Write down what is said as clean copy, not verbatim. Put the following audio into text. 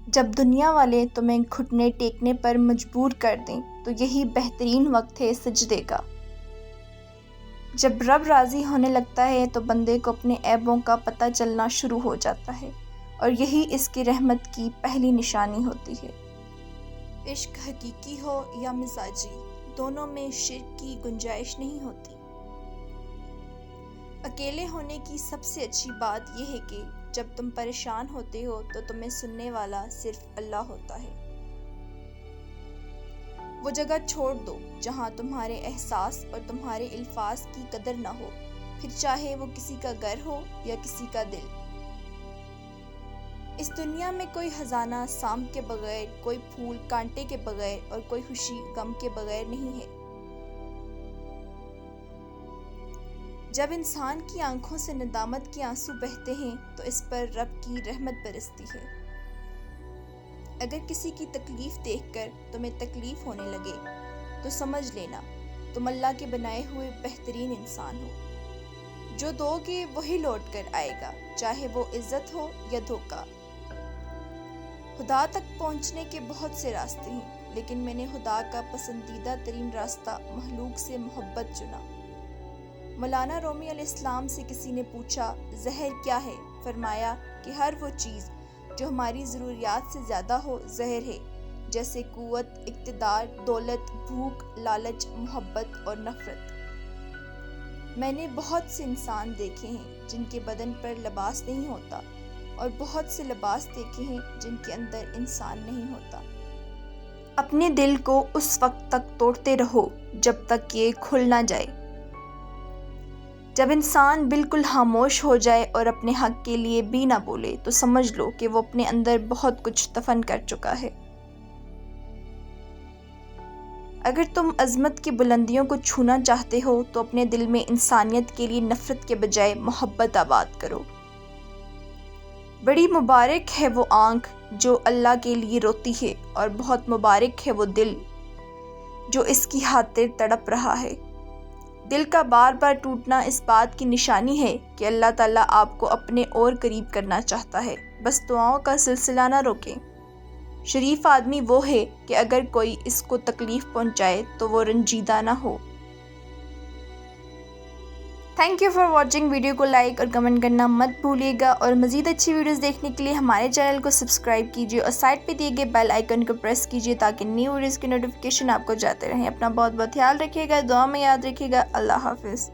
جب دنیا والے تمہیں گھٹنے ٹیکنے پر مجبور کر دیں تو یہی بہترین وقت ہے سجدے کا۔ جب رب راضی ہونے لگتا ہے تو بندے کو اپنے عیبوں کا پتہ چلنا شروع ہو جاتا ہے، اور یہی اس کی رحمت کی پہلی نشانی ہوتی ہے۔ عشق حقیقی ہو یا مزاجی، دونوں میں شرک کی گنجائش نہیں ہوتی۔ اکیلے ہونے کی سب سے اچھی بات یہ ہے کہ جب تم پریشان ہوتے ہو تو تمہیں سننے والا صرف اللہ ہوتا ہے۔ وہ جگہ چھوڑ دو جہاں تمہارے احساس اور تمہارے الفاظ کی قدر نہ ہو، پھر چاہے وہ کسی کا گھر ہو یا کسی کا دل۔ اس دنیا میں کوئی خزانہ سانپ کے بغیر، کوئی پھول کانٹے کے بغیر اور کوئی خوشی غم کے بغیر نہیں ہے۔ جب انسان کی آنکھوں سے ندامت کے آنسو بہتے ہیں تو اس پر رب کی رحمت برستی ہے۔ اگر کسی کی تکلیف دیکھ کر تمہیں تکلیف ہونے لگے تو سمجھ لینا تم اللہ کے بنائے ہوئے بہترین انسان ہو۔ جو دو گے وہی لوٹ کر آئے گا، چاہے وہ عزت ہو یا دھوکہ۔ خدا تک پہنچنے کے بہت سے راستے ہیں، لیکن میں نے خدا کا پسندیدہ ترین راستہ مخلوق سے محبت چنا۔ مولانا رومی علیہ السلام سے کسی نے پوچھا، زہر کیا ہے؟ فرمایا کہ ہر وہ چیز جو ہماری ضروریات سے زیادہ ہو زہر ہے، جیسے قوت، اقتدار، دولت، بھوک، لالچ، محبت اور نفرت۔ میں نے بہت سے انسان دیکھے ہیں جن کے بدن پر لباس نہیں ہوتا، اور بہت سے لباس دیکھے ہیں جن کے اندر انسان نہیں ہوتا۔ اپنے دل کو اس وقت تک توڑتے رہو جب تک یہ کھل نہ جائے۔ جب انسان بالکل خاموش ہو جائے اور اپنے حق کے لیے بھی نہ بولے تو سمجھ لو کہ وہ اپنے اندر بہت کچھ دفن کر چکا ہے۔ اگر تم عظمت کی بلندیوں کو چھونا چاہتے ہو تو اپنے دل میں انسانیت کے لیے نفرت کے بجائے محبت آباد کرو۔ بڑی مبارک ہے وہ آنکھ جو اللہ کے لیے روتی ہے، اور بہت مبارک ہے وہ دل جو اس کی خاطر تڑپ رہا ہے۔ دل کا بار بار ٹوٹنا اس بات کی نشانی ہے کہ اللہ تعالیٰ آپ کو اپنے اور قریب کرنا چاہتا ہے، بس دعاؤں کا سلسلہ نہ روکیں۔ شریف آدمی وہ ہے کہ اگر کوئی اس کو تکلیف پہنچائے تو وہ رنجیدہ نہ ہو۔ Thank you for watching. Video کو لائک اور کمنٹ کرنا مت بھولیے گا، اور مزید اچھی ویڈیوز دیکھنے کے لیے ہمارے چینل کو سبسکرائب کیجیے اور سائڈ پہ دیے گئے بیل آئیکن کو پریس کیجیے تاکہ نیو ویڈیوز کی نوٹیفیکیشن آپ کو جاتے رہیں۔ اپنا بہت بہت خیال رکھیے گا، دعا میں یاد رکھیے گا۔ اللہ حافظ۔